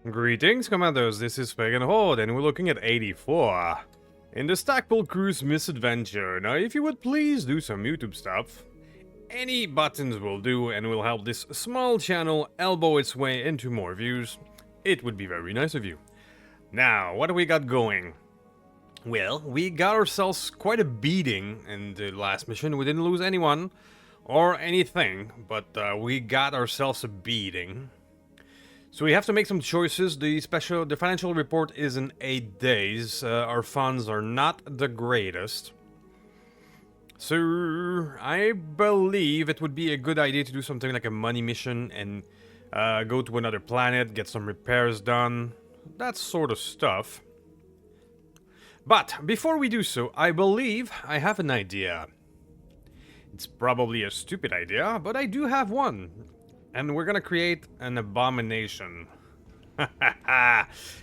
Greetings, Commandos, this is Pagan Horde, and we're looking at 84. In the Stackpole Crew's misadventure. Now, if you would please do some YouTube stuff, any buttons will do and will help this small channel elbow its way into more views. It would be very nice of you. Now, what do we got going? Well, we got ourselves quite a beating in the last mission. We didn't lose anyone or anything, but we got ourselves a beating. So we have to make some choices. The financial report is in 8 days. Our funds are not the greatest. So I believe it would be a good idea to do something like a money mission and go to another planet, get some repairs done, that sort of stuff. But before we do so, I believe I have an idea. It's probably a stupid idea, but I do have one. And we're gonna create an abomination.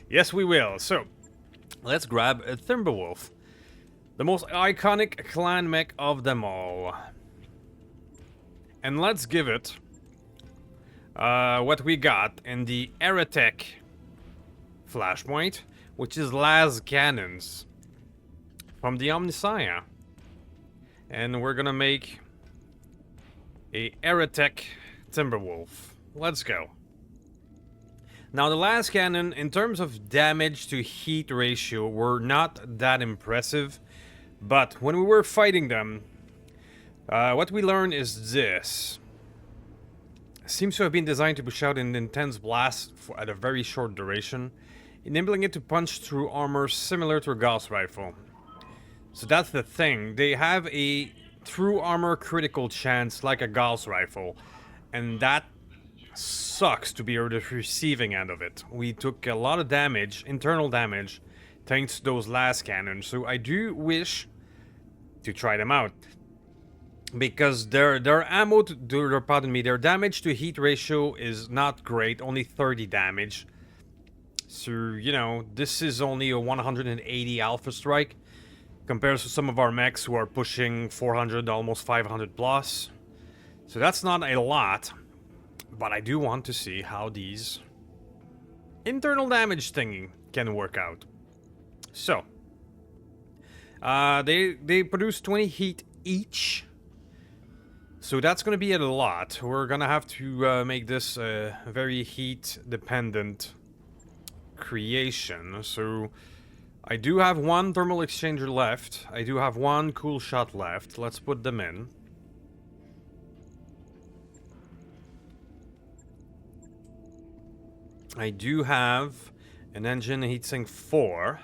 Yes, we will. So, let's grab a Timberwolf. The most iconic clan mech of them all. And let's give it what we got in the Roguetech flashpoint, which is lasguns from the Omniscia. And we're gonna make a Roguetech Timberwolf. Let's go. Now, the lasgun, in terms of damage to heat ratio, were not that impressive. But when we were fighting them, what we learned is this. Seems to have been designed to push out an intense blast at a very short duration, enabling it to punch through armor similar to a Gauss rifle. So that's the thing. They have a through armor critical chance like a Gauss rifle. And that sucks to be the receiving end of it. We took a lot of damage, internal damage, thanks to those lasguns. So I do wish to try them out. Because their their damage to heat ratio is not great, only 30 damage. So, you know, this is only a 180 alpha strike. Compared to some of our mechs who are pushing 400, almost 500 plus. So that's not a lot, but I do want to see how these internal damage thingy can work out. So, they produce 20 heat each, so that's going to be a lot. We're going to have to make this a very heat-dependent creation. So, I do have one thermal exchanger left. I do have one cool shot left. Let's put them in. I do have an engine heatsink 4,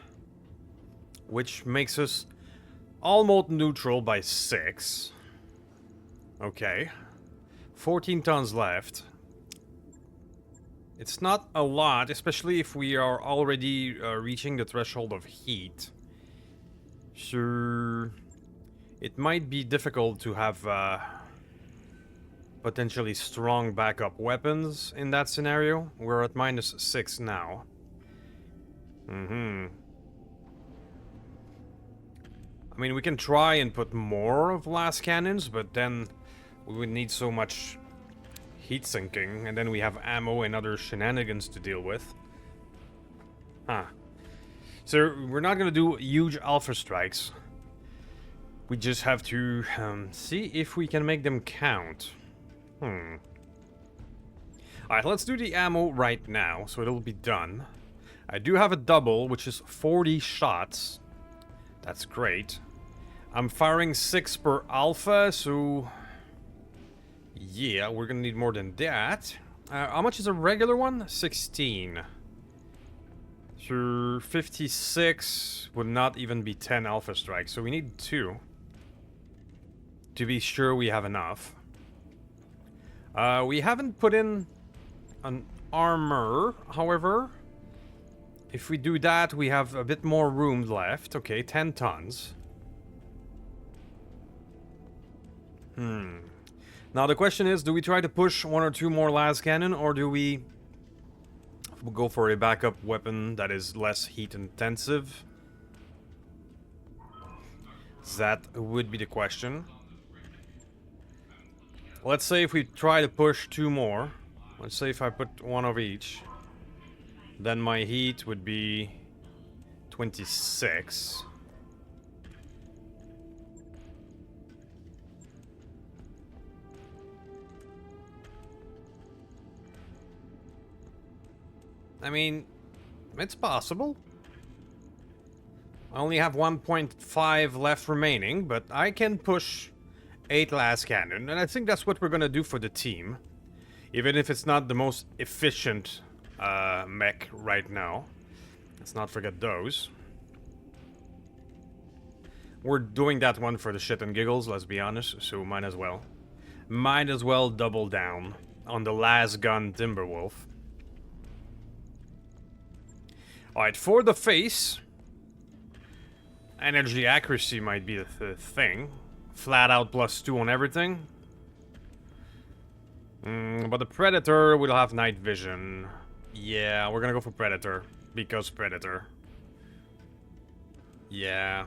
which makes us almost neutral by 6. Okay. 14 tons left. It's not a lot, especially if we are already reaching the threshold of heat. So it might be difficult to have potentially strong backup weapons in that scenario. We're at -6 now. I mean, we can try and put more of lasguns, but then we would need so much heat sinking, and then we have ammo and other shenanigans to deal with. So we're not gonna do huge alpha strikes. We just have to see if we can make them count. Alright, let's do the ammo right now, so it'll be done. I do have a double, which is 40 shots. That's great. I'm firing 6 per alpha, so... yeah, we're gonna need more than that. How much is a regular one? 16. So 56 would not even be 10 alpha strikes, so we need 2. To be sure we have enough. We haven't put in an armor, however. If we do that, we have a bit more room left. Okay, 10 tons. Now the question is, do we try to push 1 or 2 more lasgun, or do we go for a backup weapon that is less heat intensive? That would be the question. Let's say if we try to push 2 more. Let's say if I put 1 of each. Then my heat would be 26. I mean, it's possible. I only have 1.5 left remaining, but I can push 8 last cannon, and I think that's what we're gonna do for the team. Even if it's not the most efficient mech right now. Let's not forget those. We're doing that one for the shit and giggles, let's be honest, so might as well. Might as well double down on the Lasgun Timberwolf. Alright, for the face, energy accuracy might be the thing. Flat out +2 on everything. But the Predator will have night vision. Yeah, we're gonna go for Predator. Because Predator. Yeah.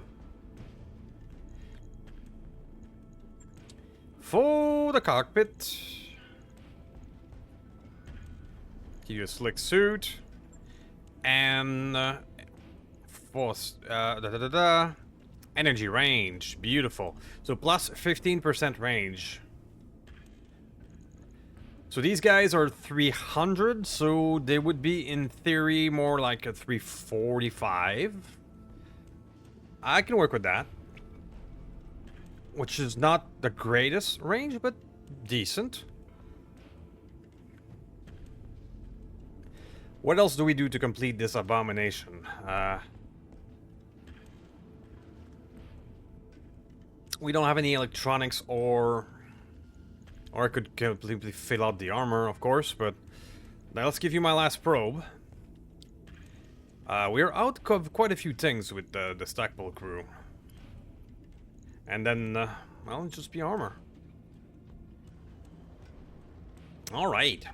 For the cockpit. Give you a slick suit. And energy range, beautiful. So plus 15% range. So these guys are 300, so they would be in theory more like a 345. I can work with that. Which is not the greatest range, but decent. What else do we do to complete this abomination? We don't have any electronics or I could completely fill out the armor, of course, but now let's give you my last probe. We're out of quite a few things with the Stackpole crew. And then, well, just be armor. Alright.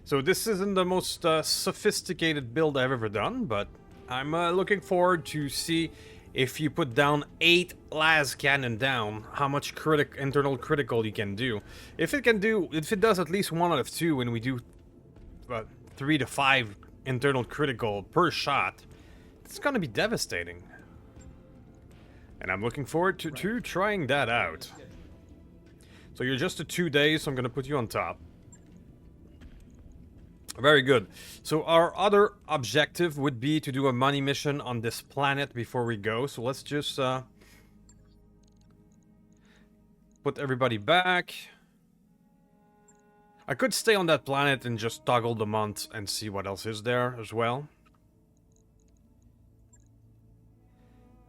So this isn't the most sophisticated build I've ever done, but I'm looking forward to see if you put down 8 las cannon down, how much internal critical you can do. If it does at least 1 out of 2, and we do 3 to 5 internal critical per shot, it's gonna be devastating. And I'm looking forward to trying that out. So you're just a 2 days, so I'm gonna put you on top. Very good. So our other objective would be to do a money mission on this planet before we go. So let's just put everybody back. I could stay on that planet and just toggle the month and see what else is there as well.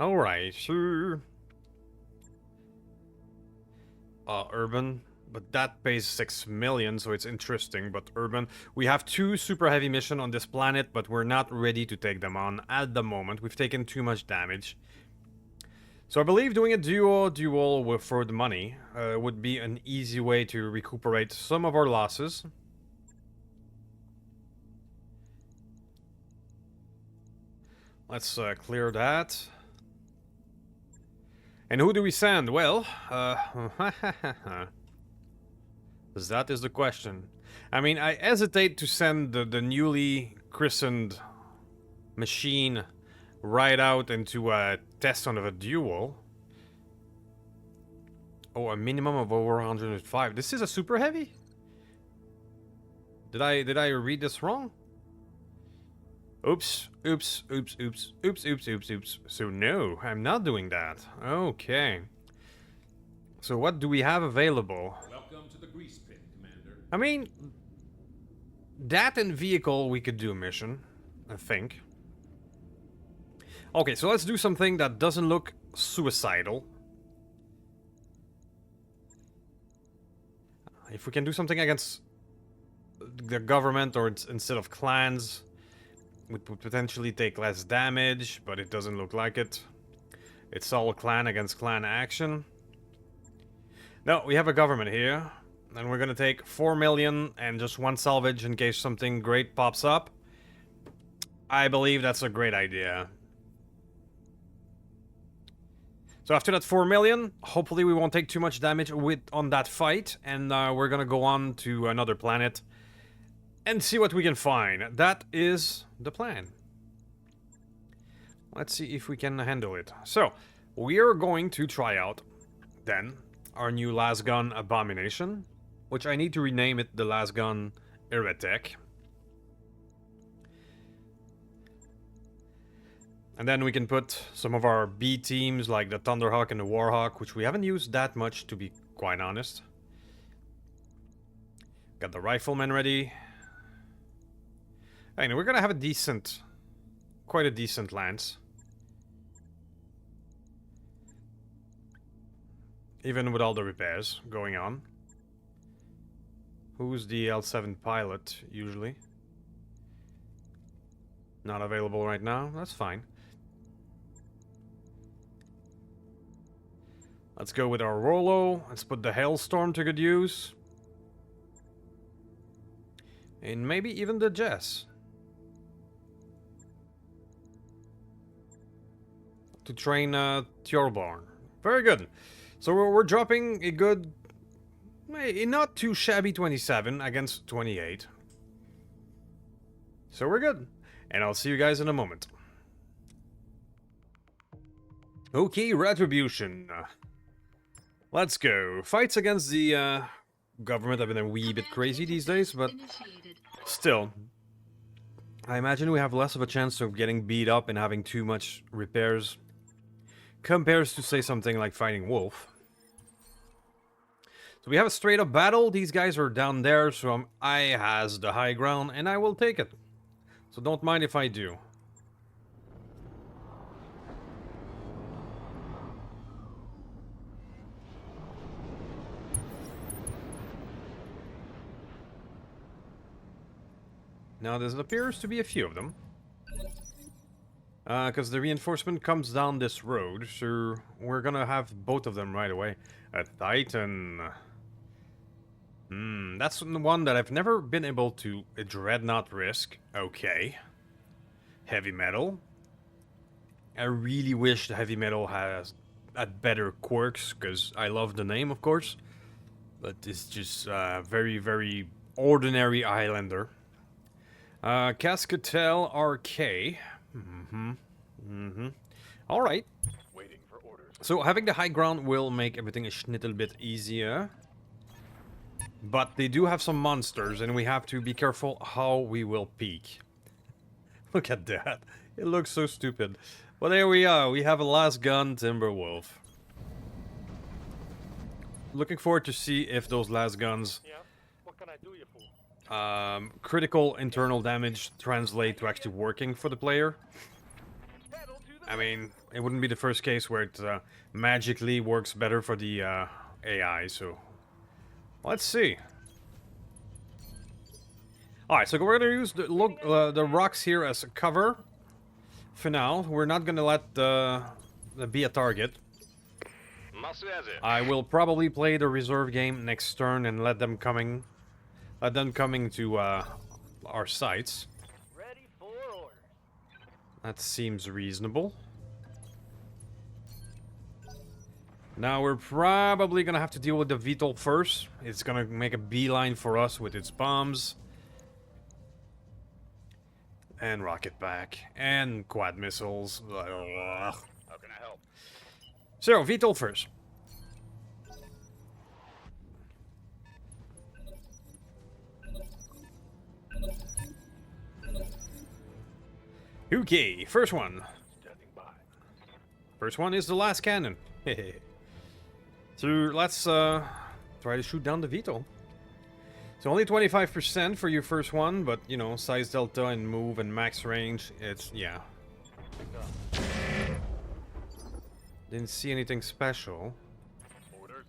Alright, sure. Urban. But that pays 6 million, so it's interesting. But urban, we have 2 super heavy missions on this planet, but we're not ready to take them on at the moment. We've taken too much damage. So I believe doing a duel for the money would be an easy way to recuperate some of our losses. Let's clear that. And who do we send? Well, that is the question. I mean, I hesitate to send the newly christened machine right out into a test of a duel. Oh, a minimum of over 105. This is a super heavy? Did I read this wrong? Oops. So no, I'm not doing that. Okay. So what do we have available? Welcome to the grease pit, Commander. I mean, that and vehicle we could do a mission, I think. Okay, so let's do something that doesn't look suicidal. If we can do something against the government or instead of clans, it would potentially take less damage, but it doesn't look like it. It's all clan against clan action. No, we have a government here, and we're gonna take 4 million and just 1 salvage in case something great pops up. I believe that's a great idea. So after that 4 million, hopefully we won't take too much damage on that fight, and we're gonna go on to another planet and see what we can find. That is the plan. Let's see if we can handle it. So, we are going to try out, then, our new Lasgun Abomination, which I need to rename it the Lasgun Roguetech. And then we can put some of our B teams, like the Thunderhawk and the Warhawk, which we haven't used that much, to be quite honest. Got the Rifleman ready. Anyway, we're gonna have a decent, quite a decent lance. Even with all the repairs going on. Who's the L7 pilot, usually? Not available right now, that's fine. Let's go with our Rollo. Let's put the Hailstorm to good use. And maybe even the Jess. To train Tjorborn. Very good. So we're dropping a good, a not too shabby 27 against 28. So we're good. And I'll see you guys in a moment. Okay, Retribution. Let's go. Fights against the government have been a wee bit crazy these days, but still. I imagine we have less of a chance of getting beat up and having too much repairs compares to, say, something like fighting Wolf. So we have a straight up battle. These guys are down there, so I has the high ground, and I will take it. So don't mind if I do. Now there appears to be a few of them. Because the reinforcement comes down this road, so we're gonna have both of them right away. A Titan. That's the one that I've never been able to Dreadnought risk. Okay. Heavy metal. I really wish the heavy metal had better quirks, because I love the name, of course. But it's just very, very ordinary Islander. Cascatel RK. Alright. Waiting for orders. So having the high ground will make everything a little bit easier. But they do have some monsters, and we have to be careful how we will peek. Look at that. It looks so stupid. Well, there we are. We have a Lasgun Timberwolf. Looking forward to see if those Lasguns... Yeah. What can I do you for? Critical internal damage translate to actually working for the player. I mean, it wouldn't be the first case where it magically works better for the AI, so... Let's see. Alright, so we're gonna use the rocks here as a cover. For now, we're not gonna let the be a target. I will probably play the reserve game next turn and let them coming to our sites. Ready for orders. That seems reasonable. Now we're probably gonna have to deal with the VTOL first. It's gonna make a beeline for us with its bombs. And rocket pack. And quad missiles. How can I help? So, VTOL first. Okay, first one. Standing by. First one is the last cannon. So let's try to shoot down the VTOL. So only 25% for your first one, but you know, size delta and move and max range, it's, yeah. Didn't see anything special. Orders.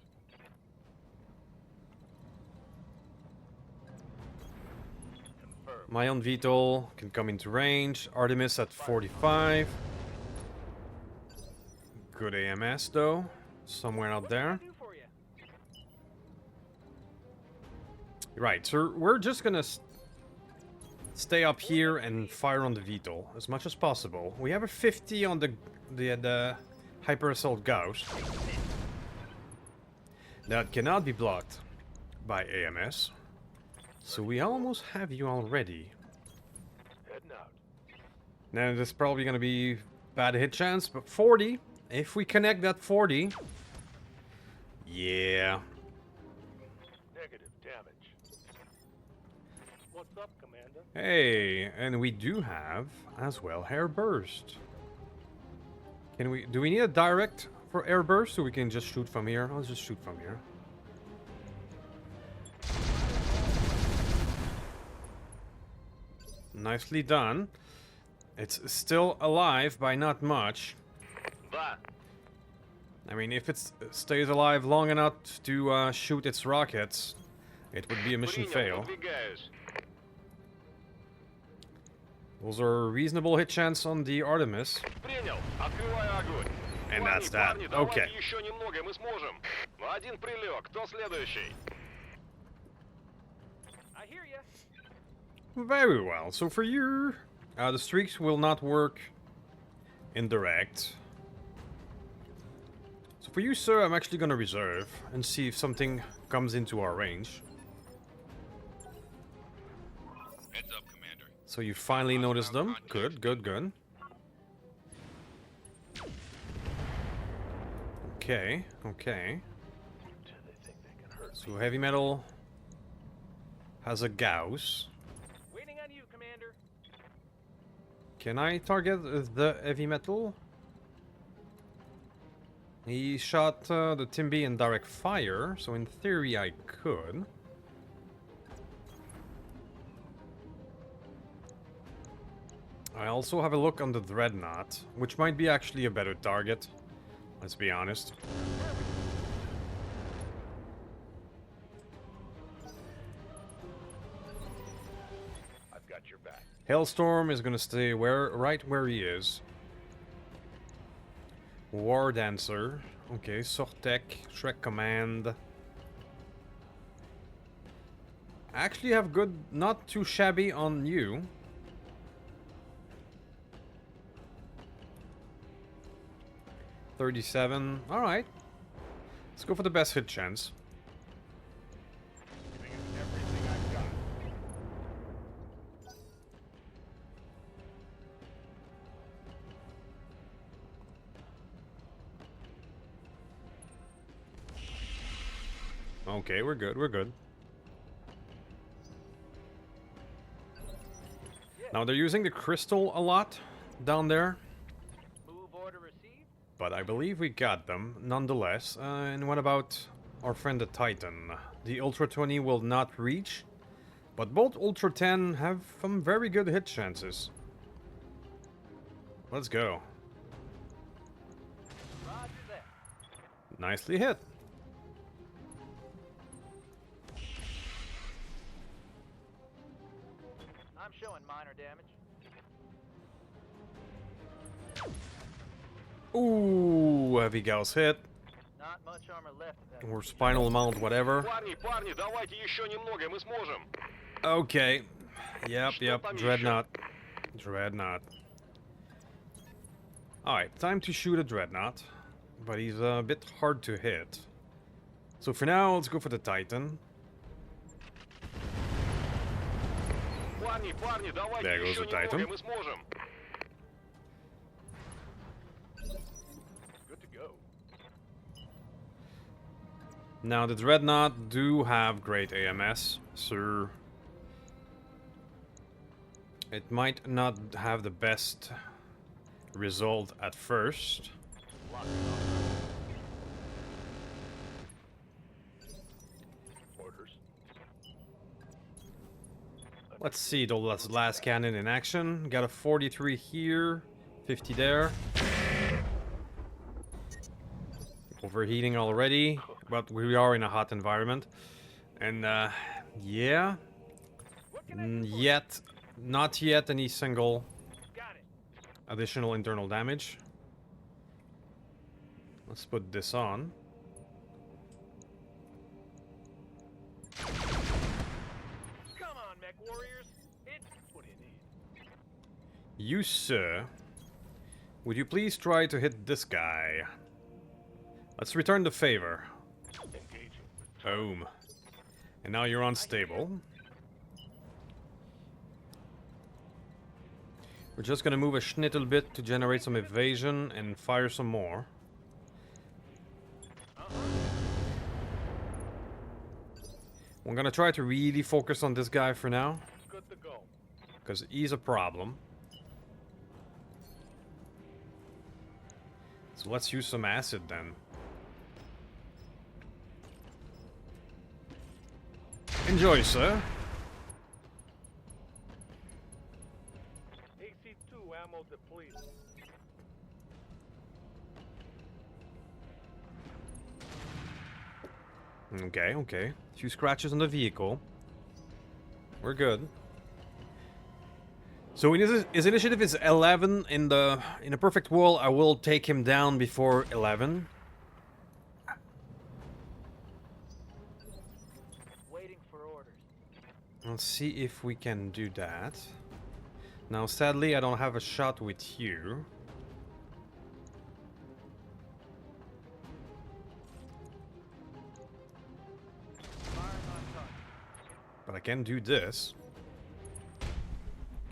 Confirmed. My own VTOL can come into range. Artemis at 45. Good AMS though. Somewhere out there. Right, so we're just gonna stay up here and fire on the VTOL as much as possible. We have a 50 on the Hyper Assault Gauss. That cannot be blocked by AMS. So we almost have you already. Heading out. Now this is probably gonna be bad hit chance, but 40. If we connect that 40. Yeah. Negative damage. What's up, Commander? Hey, and we do have as well air burst. Do we need a direct for air burst, so we can just shoot from here? Let's just shoot from here. Nicely done. It's still alive by not much. Да. I mean, if it stays alive long enough to shoot its rockets, it would be a mission fail. Выдвигаюсь. Those are reasonable hit chance on the Artemis. Принял. Открываю огонь. And Парни, that's that. парни, давайте Okay. еще немного, мы сможем. Один прилег. Кто следующий? I hear ya. Very well. So for you, the streaks will not work in direct. So for you, sir, I'm actually gonna reserve and see if something comes into our range. Heads up, Commander. So you finally noticed them. Good, good, good. Okay, okay. Do they think they can hurt So heavy metal has a Gauss. Waiting on you, Commander. Can I target the heavy metal? He shot the Timby in direct fire, so in theory I could. I also have a look on the Dreadnought, which might be actually a better target. Let's be honest. I've got your back. Hailstorm is gonna stay right where he is. War Dancer. Okay, Sortek, Shrek Command. I actually have good, not too shabby on you. $37. Alright. Let's go for the best hit chance. Giving it everything I've got. Okay, we're good, we're good. Now they're using the crystal a lot down there, Move order received. but I believe we got them nonetheless. And what about our friend the Titan? The Ultra 20 will not reach, but both Ultra 10 have some very good hit chances. Let's go. Roger that. Nicely hit. I'm showing minor damage. Ooh, heavy Gauss hit. Not much armor left of that. Or spinal mount, whatever. Парни, парни, давайте еще немного, мы сможем. Okay. Yep, Что yep. там еще? Dreadnought. Dreadnought. Alright, time to shoot a Dreadnought. But he's a bit hard to hit. So for now, let's go for the Titan. Парни, парни, давайте There goes еще the Titan. немного, мы сможем. Good to go. Now, the Dreadnought do have great AMS, so it might not have the best result at first. Orders. Let's see the last cannon in action. Got a 43 here, 50 there. Overheating already, but we are in a hot environment. And yeah, What can I do for you? yet, not yet any single Got it. additional internal damage. Let's put this on. Come on, mech warriors. It's What do you need? You, sir, would you please try to hit this guy? Let's return the favor. Engaging. Boom. And now you're unstable. We're just gonna move a schnittle bit to generate some evasion and fire some more. We're gonna try to really focus on this guy for now, Good to go. because he's a problem. So let's use some acid then. Enjoy, sir. AC-2 ammo depleted. Okay, okay. A few scratches on the vehicle. We're good. So his initiative is 11. In a perfect world, I will take him down before 11. Waiting for orders. Let's see if we can do that. Now, sadly, I don't have a shot with you. Firing on target. But I can do this.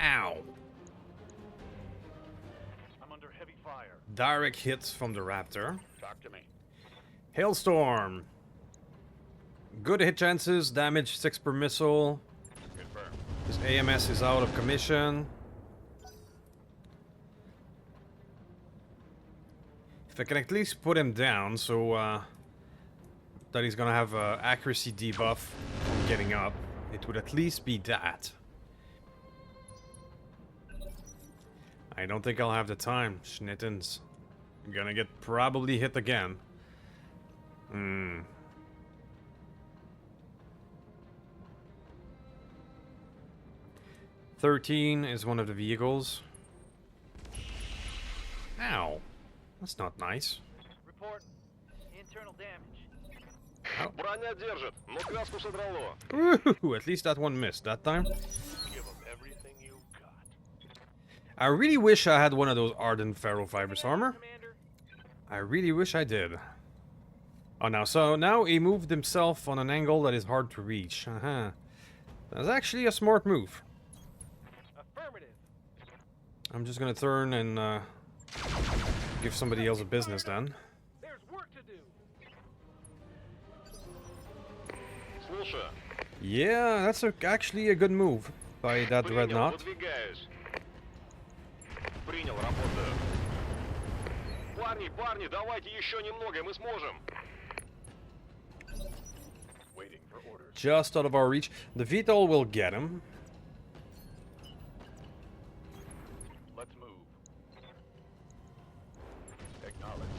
Ow. I'm under heavy fire. Direct hits from the Raptor. Talk to me. Hailstorm. Good hit chances, damage 6 per missile. Confirm. His AMS is out of commission. If I can at least put him down so that he's gonna have accuracy debuff from getting up, it would at least be that. I don't think I'll have the time, schnittens. I'm gonna get probably hit again. 13 is one of the vehicles. Ow. That's not nice. Report. Internal damage. Броня держит, но краску содрало. Ooh, at least that one missed that time. Give them everything you got. I really wish I had one of those Ardent Ferrofibers armor. Commander. I really wish I did. Oh, now he moved himself on an angle that is hard to reach. That's actually a smart move. Affirmative. I'm just gonna turn and give somebody else a business then. There's work to do. Слушай. Yeah, that's actually a good move by that Принял, Dreadnought. выдвигаюсь. Принял, работаю. Парни, давайте еще немного, мы сможем. Waiting for orders. Just out of our reach. The VTOL will get him. Let's move. Acknowledge.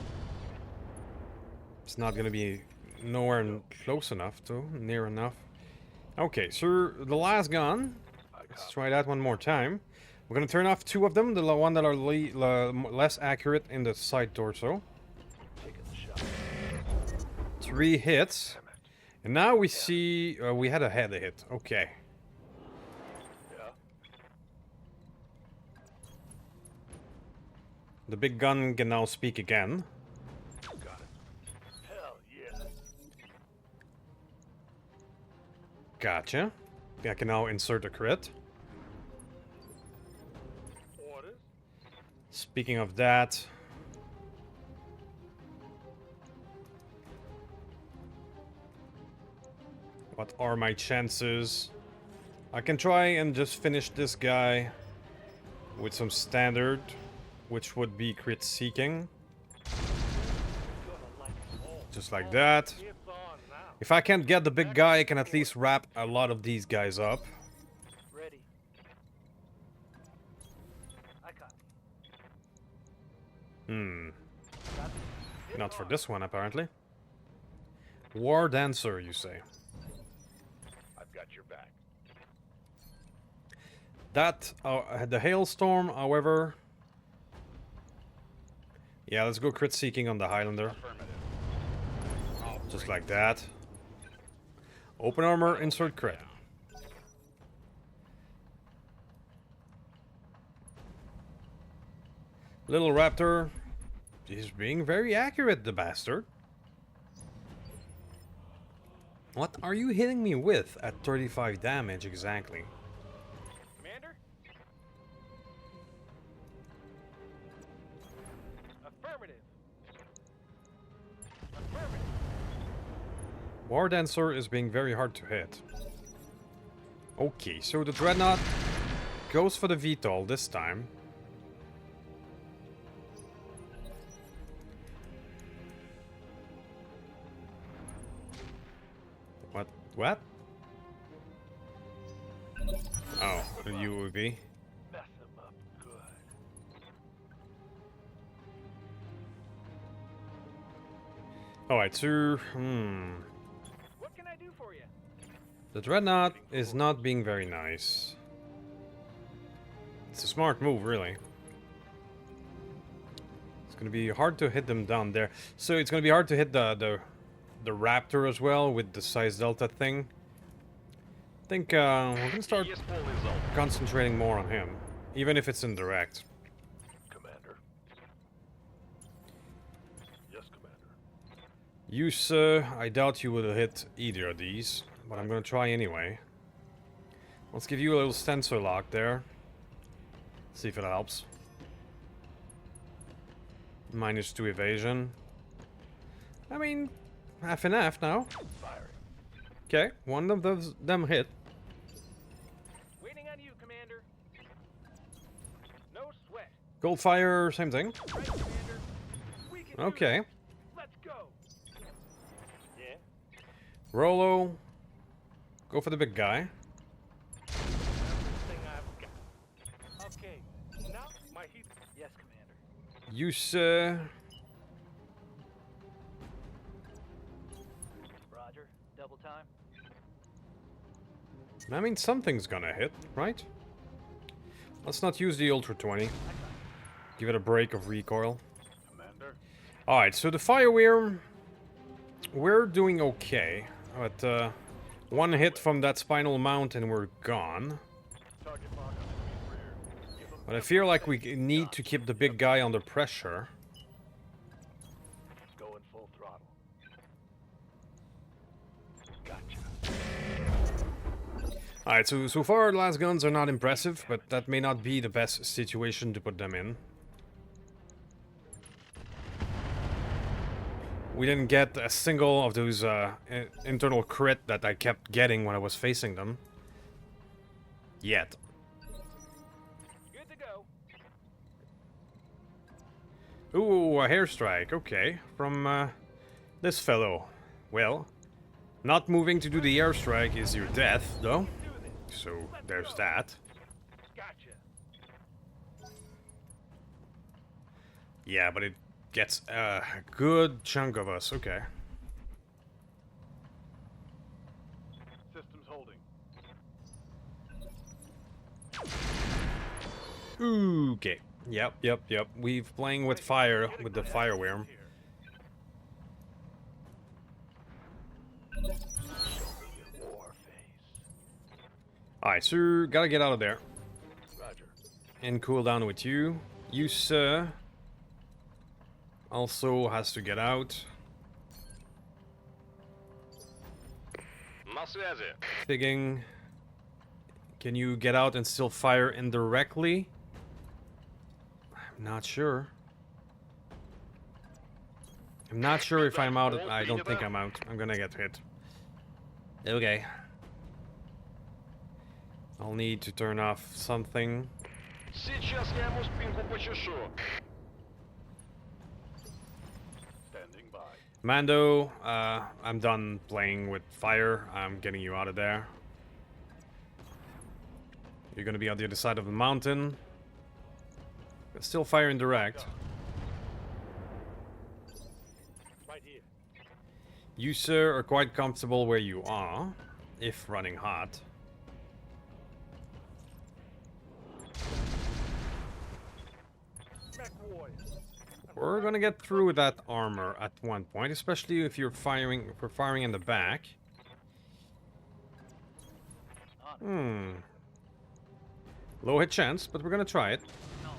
It's not gonna be nowhere close enough, though. Near enough. Okay, so the lasgun. Let's try that one more time. We're gonna turn off 2 of them. The one that are less accurate in the side torso. Taking the shot. 3 hits. And now we see... we had a head hit. Okay. Yeah. The big gun can now speak again. Got it. Hell yeah. Gotcha. I can now insert a crit. Orders. Speaking of that... what are my chances? I can try and just finish this guy with some standard, which would be crit seeking. Just like that. It's on now. If I can't get the big guy, I can at least wrap a lot of these guys up. Ready. I got it. Got it. Not for this one, apparently. War Dancer, you say? I've got your back. That, the Hailstorm, however... yeah, let's go crit seeking on the Highlander. Affirmative. Just like that. Open armor, insert crit. Little Raptor. He's being very accurate, the bastard. What are you hitting me with at 35 damage exactly? Commander? Affirmative. Affirmative. War Dancer is being very hard to hit. Okay, so the Dreadnought goes for the VTOL this time. What? Oh, the UAV. Mess him up good. Alright, so... What can I do for you? The Dreadnought is not being very nice. It's a smart move, really. It's gonna be hard to hit them down there. So it's gonna be hard to hit the Raptor as well with the size delta thing. I think we're gonna start Есть полный залп. concentrating more on him, even if it's indirect. Commander. Yes, Commander. You, sir, I doubt you will hit either of these, but I'm gonna try anyway. Let's give you a little sensor lock there. See if it helps. -2 evasion. I mean, half and half now. Firing. Okay, one of them hit. Waiting on you, Commander. No sweat. Goldfire, same thing. Right, Commander. We can do Okay. this. Let's go. Yeah. Rolo, go for the big guy. Everything I've got. Okay. Now my heat. Yes, Commander. You, sir. Roger. Double time. I mean, something's gonna hit, right? Let's not use the Ultra 20. Give it a break of recoil. Commander. Alright, so the Fireware, we're doing okay. But one hit from that spinal mount and we're gone. Target lock on the rear. Give 'em But I feel like we need to keep the big guy under pressure. going full throttle. Gotcha. Alright, so far lasguns are not impressive, but that may not be the best situation to put them in. We didn't get a single of those internal crit that I kept getting when I was facing them. Yet. Good to go. Ooh, a hairstrike, okay. From this fellow. Well, not moving to do the airstrike is your death, though. Do this. So there's that. Gotcha. Yeah, but it gets a good chunk of us, okay. Systems holding. Okay. Yep. We've playing with fire with the Fireware. War phase. Alright, so gotta get out of there. Roger. And cool down with you. You, sir, also has to get out. На связи. Figging. Can you get out and still fire indirectly? I'm not sure. I'm not sure if I'm out. I don't think I'm out. I'm gonna get hit. Okay. I'll need to turn off something. Сейчас я ему спинку почешу. Standing by. Mando, I'm done playing with fire. I'm getting you out of there. You're gonna be on the other side of the mountain. But still fire indirect. Right here. You, sir, are quite comfortable where you are, if running hot. Mech warrior. We're gonna get through that armor at one point, especially if you're firing, if we're firing in the back. Low hit chance, but we're gonna try it. No.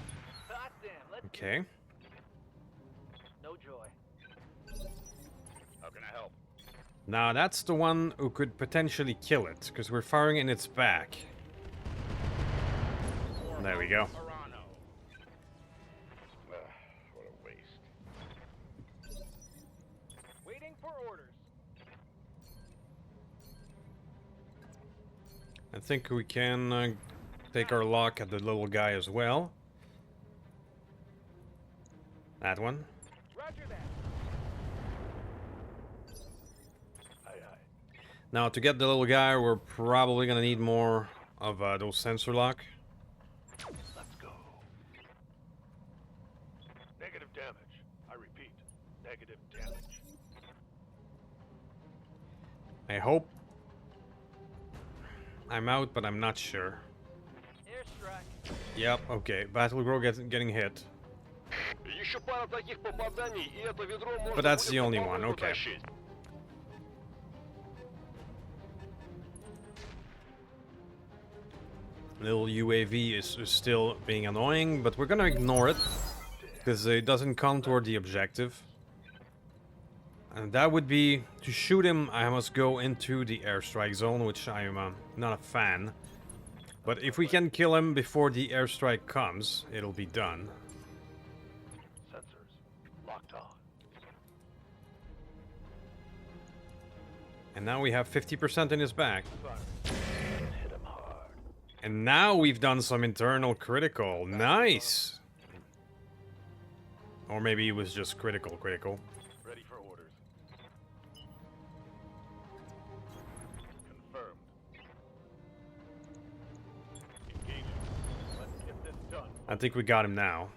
Hot damn. Let's Okay. no joy. How can I help? Now that's the one who could potentially kill it, because we're firing in its back. There we go. What a waste. I think we can take our lock at the little guy as well. That one. Roger that. Aye, aye. Now, to get the little guy, we're probably gonna need more of those sensor lock. Let's go. Negative damage. I repeat, negative damage. I hope I'm out, but I'm not sure. Airstrike. Yep, okay. Battlegrow getting hit. Еще пара таких попаданий, и это ведро можно But that's будет the only по one, полу okay. тащить. Little UAV is still being annoying, but we're gonna ignore it because it doesn't come toward the objective. And that would be to shoot him. I must go into the airstrike zone, which I am not a fan. But if we can kill him before the airstrike comes, it'll be done. Sensors locked on. And now we have 50% in his back. Fire. Hit him hard. And now we've done some internal critical. Nice! Or maybe it was just critical. Ready for orders. Confirmed. Engaging. Let's get this done. I think we got him now.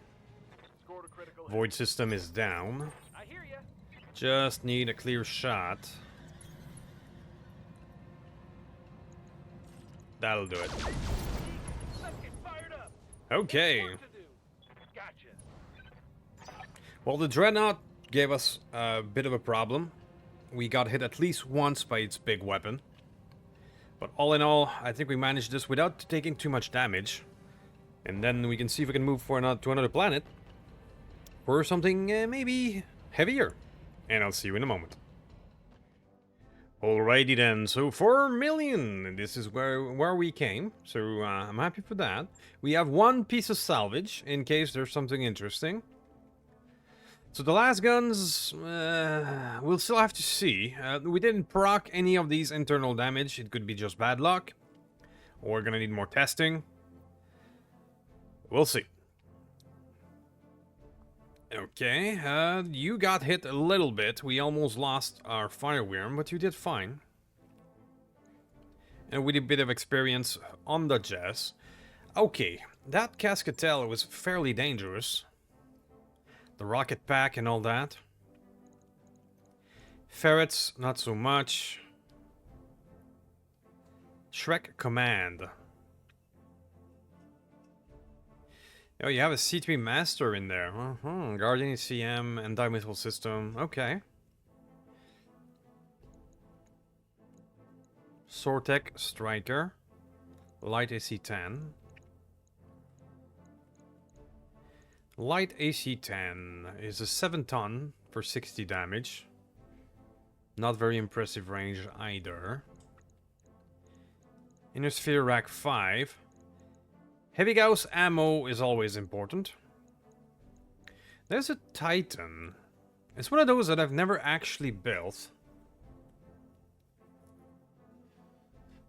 Scored a critical hit. Void system is down. I hear ya. Just need a clear shot. That'll do it. Let's get fired up. Okay. Work to do. Gotcha. Well, the Dreadnought gave us a bit of a problem. We got hit at least once by its big weapon. But all in all, I think we managed this without taking too much damage. And then we can see if we can move to another planet. For something maybe heavier. And I'll see you in a moment. Alrighty then, so 4 million, this is where we came, so I'm happy for that. We have one piece of salvage, in case there's something interesting. So the lasguns, we'll still have to see. We didn't proc any of these internal damage, it could be just bad luck. Or we're gonna need more testing. We'll see. Okay, you got hit a little bit. We almost lost our fireworm, but you did fine. And with a bit of experience on the Jess. Okay, that Cascatel was fairly dangerous. The rocket pack and all that. Ferrets, not so much. Shrek Command. Oh, you have a C3 Master in there. Guardian ECM and Dimethyl System. Okay. Sortech Striker. Light AC-10. Light AC-10 is a 7-ton for 60 damage. Not very impressive range either. Inner Sphere Rack 5. Heavy Gauss ammo is always important. There's a Titan. It's one of those that I've never actually built.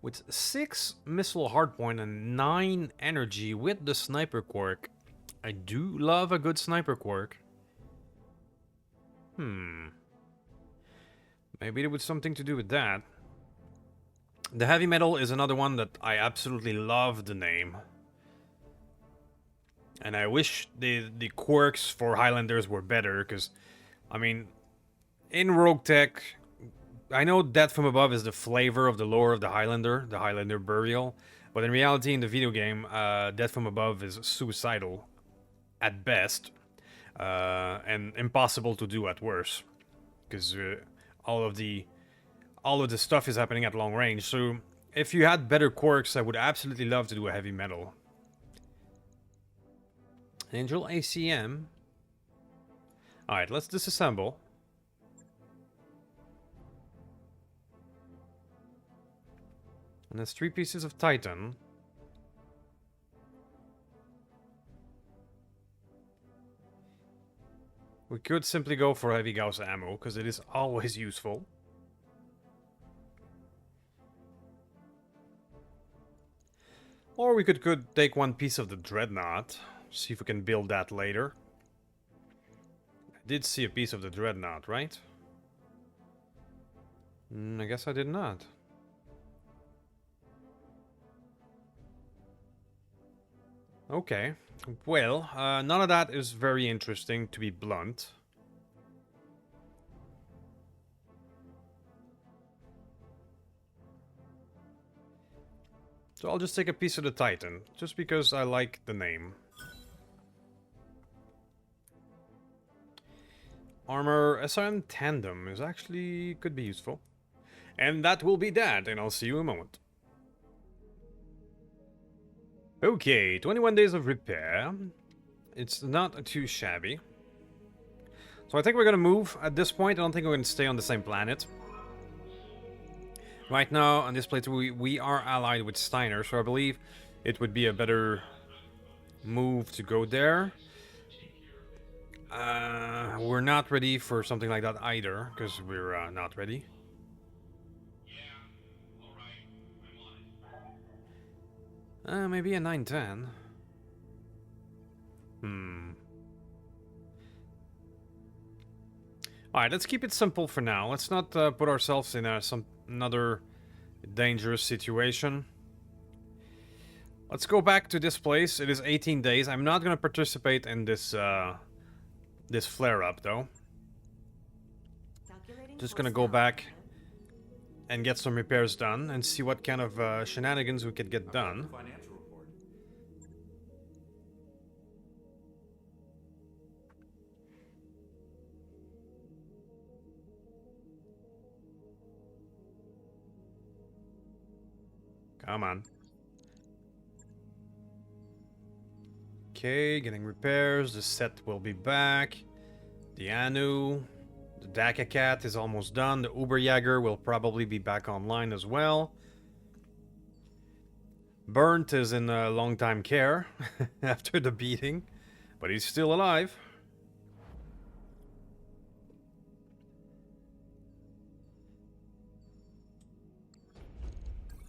With 6 missile hardpoint and 9 energy with the sniper quirk. I do love a good sniper quirk. Maybe there was something to do with that. The heavy metal is another one that I absolutely love the name. And I wish the quirks for Highlanders were better, because, I mean, in Roguetech, I know Death from Above is the flavor of the lore of the Highlander burial, but in reality, in the video game, Death from Above is suicidal at best, and impossible to do at worst, because all of the stuff is happening at long range. So, if you had better quirks, I would absolutely love to do a heavy metal. Angel ACM. Alright, let's disassemble. And there's 3 pieces of Titan. We could simply go for heavy Gauss ammo, because it is always useful. we could take one piece of the dreadnought. See if we can build that later. I did see a piece of the dreadnought, right? I guess I did not. Okay. Well, none of that is very interesting, to be blunt. So I'll just take a piece of the Titan, just because I like the name. Armor SRM Tandem is actually could be useful. And that will be that, and I'll see you in a moment. Okay, 21 days of repair. It's not too shabby. So I think we're gonna move at this point. I don't think we're gonna stay on the same planet. Right now, on this playthrough, we are allied with Steiner, so I believe it would be a better move to go there. We're not ready for something like that either, because we're not ready. Maybe a 910. Alright, let's keep it simple for now. Let's not put ourselves in another dangerous situation. Let's go back to this place. It is 18 days. I'm not going to participate in this this flare-up, though. Just going to go back and get some repairs done and see what kind of shenanigans we could get done. Come on. Okay, getting repairs. The set will be back. The Anu. The Daka Cat is almost done. The Uberjäger will probably be back online as well. Burnt is in long-time care after the beating, but he's still alive.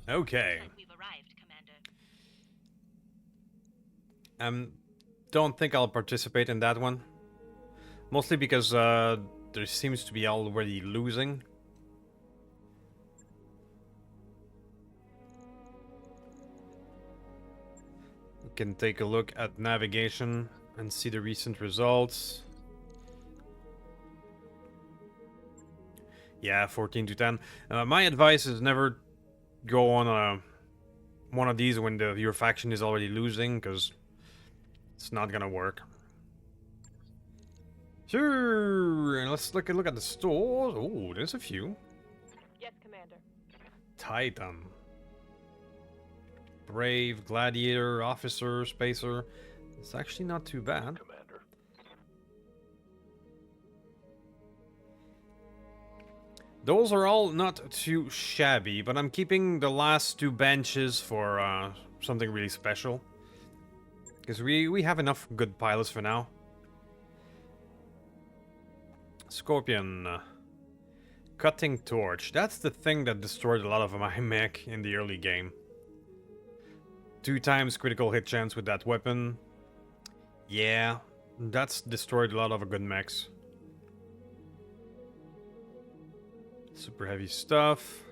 Okay. We've arrived, Commander. Don't think I'll participate in that one. Mostly because there seems to be already losing. We can take a look at navigation and see the recent results. Yeah, 14 to 10. My advice is never go on one of these when your faction is already losing, because it's not gonna work. Sure, and let's look at the stores. Oh, there's a few. Yes, Commander. Titan. Brave, Gladiator, Officer, Spacer. It's actually not too bad. Commander. Those are all not too shabby, but I'm keeping the last two benches for something really special. Because we have enough good pilots for now. Scorpion. Cutting Torch. That's the thing that destroyed a lot of my mech in the early game. 2 times critical hit chance with that weapon. Yeah, that's destroyed a lot of good mechs. Super heavy stuff.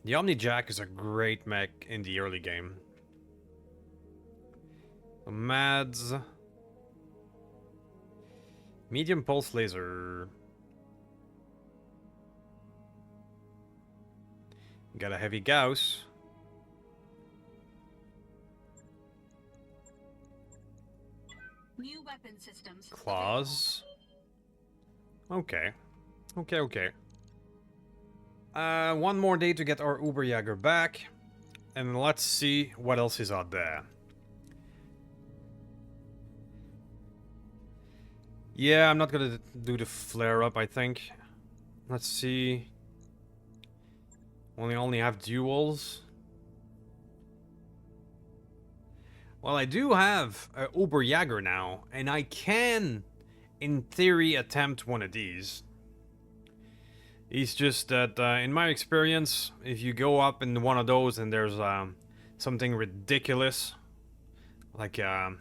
The Omni-Jack is a great mech in the early game. Mads. Medium pulse laser. Got a heavy Gauss. New weapon systems. Claws. Okay. Okay. One more day to get our Uberjäger back. And let's see what else is out there. Yeah, I'm not gonna do the flare-up, I think. Let's see. Only have duels. Well, I do have a Uberjäger now, and I can, in theory, attempt one of these. He's just that, in my experience, if you go up in one of those and there's something ridiculous, like 200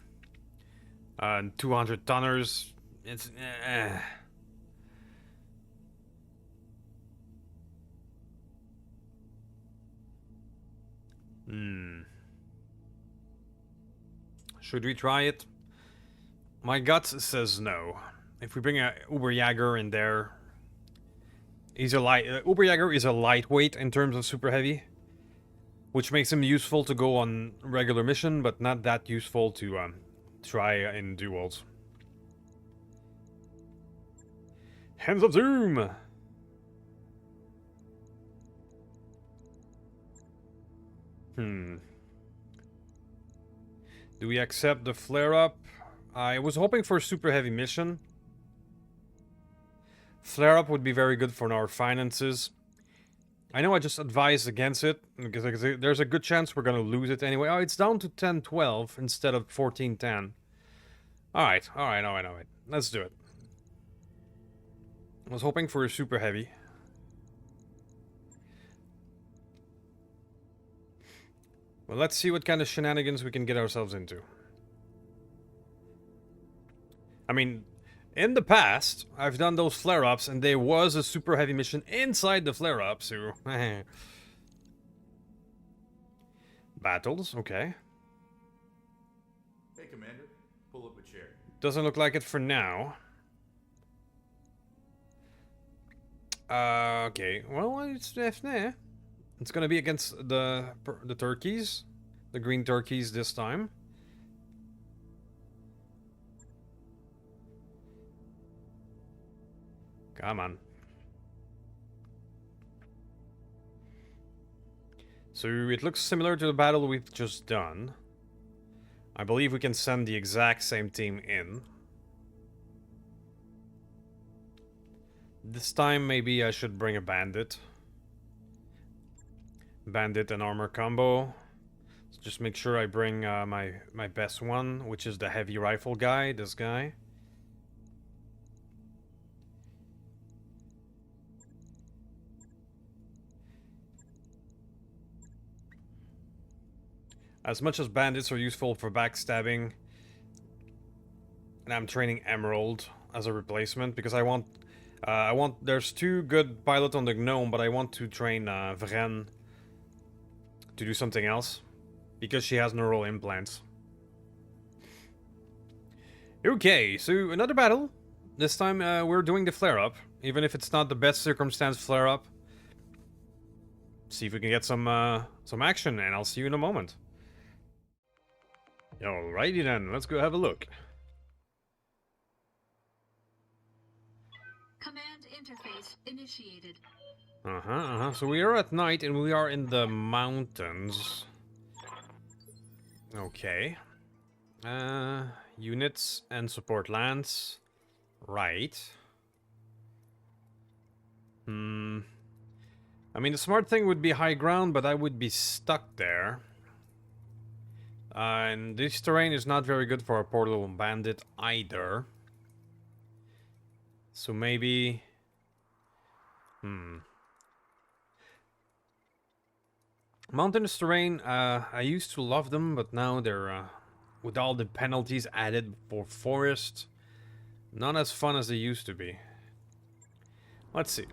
tonners, it's Should we try it? My gut says no. If we bring a Uberjäger in there, he's a light. Uberjäger is a lightweight in terms of super heavy, which makes him useful to go on regular mission, but not that useful to try in duels. Hands of Zoom. Do we accept the flare-up? I was hoping for a super heavy mission. Flare-up would be very good for our finances. I know I just advised against it, because there's a good chance we're gonna lose it anyway. Oh, it's down to 10-12 instead of 14-10. Alright. Let's do it. I was hoping for a super heavy. Well, let's see what kind of shenanigans we can get ourselves into. I mean, in the past, I've done those flare-ups, and there was a super heavy mission inside the flare-up, so... Battles, okay. Hey, Commander. Pull up a chair. Doesn't look like it for now. Okay. Well, it's gonna be against the turkeys. The green turkeys this time. Come on. So it looks similar to the battle we've just done. I believe we can send the exact same team in. This time maybe I should bring a bandit. Bandit and armor combo. So just make sure I bring my best one, which is the heavy rifle guy, this guy. As much as bandits are useful for backstabbing, and I'm training Emerald as a replacement because I want there's two good pilots on the gnome, but I want to train Vren to do something else because she has neural implants. Okay, so another battle. This time we're doing the flare-up, even if it's not the best circumstance flare-up. See if we can get some action, and I'll see you in a moment. Alrighty then, let's go have a look. Command interface initiated. So we are at night and we are in the mountains. Okay. Units and support lands. Right. I mean, the smart thing would be high ground, but I would be stuck there. And this terrain is not very good for a portable bandit either. So maybe... Mountainous terrain, I used to love them, but now they're, with all the penalties added for forest, not as fun as they used to be. Let's see.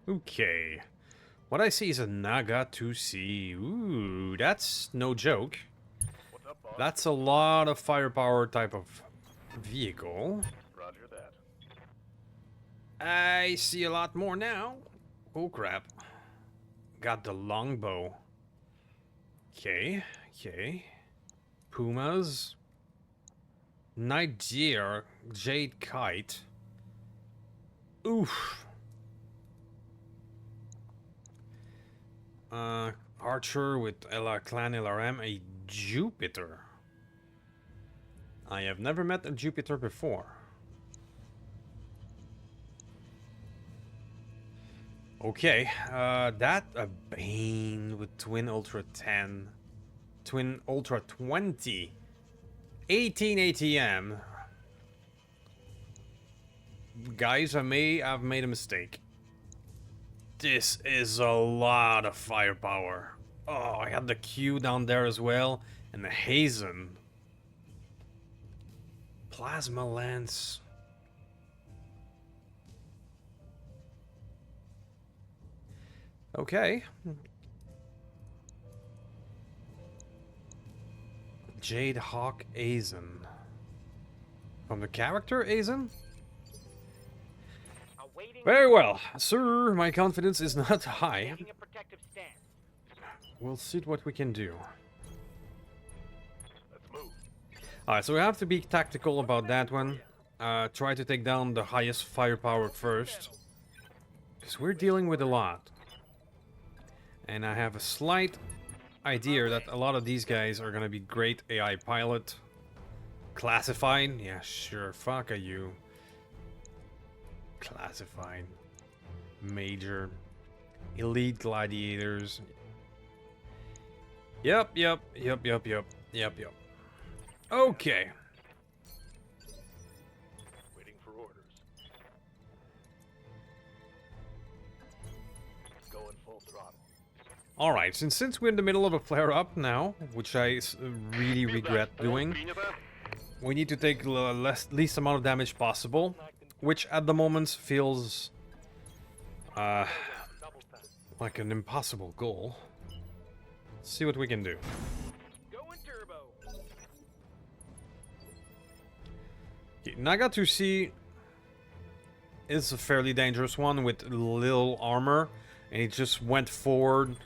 Okay. What I see is a Naga 2C. Ooh, that's no joke. What's up, boss? That's a lot of firepower type of vehicle. Roger that. I see a lot more now. Oh crap. Got the longbow. Okay. Pumas. Night Deer. Jade Kite. Oof. Archer with Clan LRM, a Jupiter. I have never met a Jupiter before. Okay, that a Bane with Twin Ultra 10, Twin Ultra 20, 18 ATM. Guys, I may have made a mistake. This is a lot of firepower. Oh, I had the Q down there as well, and the Hazen. Plasma lance. Okay. Jade Hawk Azen. From the character Azen? Awaiting Very well, sir. My confidence is not high. taking a protective stance. We'll see what we can do. Let's move. Alright, so we have to be tactical about that one. Try to take down the highest firepower first. Because we're dealing with a lot. And I have a slight idea that a lot of these guys are gonna be great AI pilot. Classified? Yeah, sure. Fuck are you. Classified. Major. Elite gladiators. Yep. Okay. Waiting for orders. Going full throttle. Alright, since we're in the middle of a flare-up now, which I really regret doing, Принято. we need to take the least amount of damage possible, which at the moment feels like an impossible goal. Let's see what we can do. Going turbo. Okay, Naga 2C is a fairly dangerous one with little armor, and he just went forward,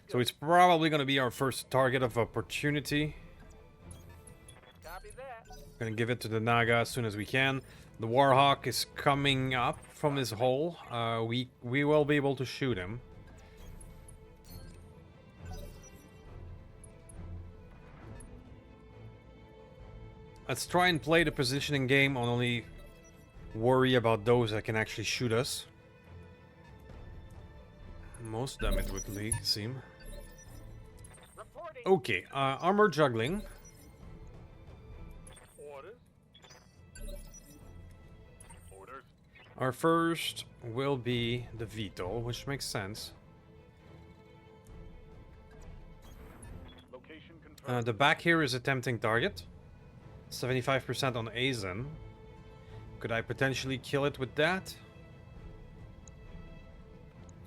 so it's probably going to be our first target of opportunity. Copy that. Gonna give it to the Naga as soon as we can. The Warhawk is coming up from his hole. We will be able to shoot him. Let's try and play the positioning game and only worry about those that can actually shoot us. Most of them it would seem. Reporting. Okay, armor juggling. Orders. Orders. Our first will be the VTOL, which makes sense. Location confirmed. The back here is a tempting target. 75% on Azen. Could I potentially kill it with that?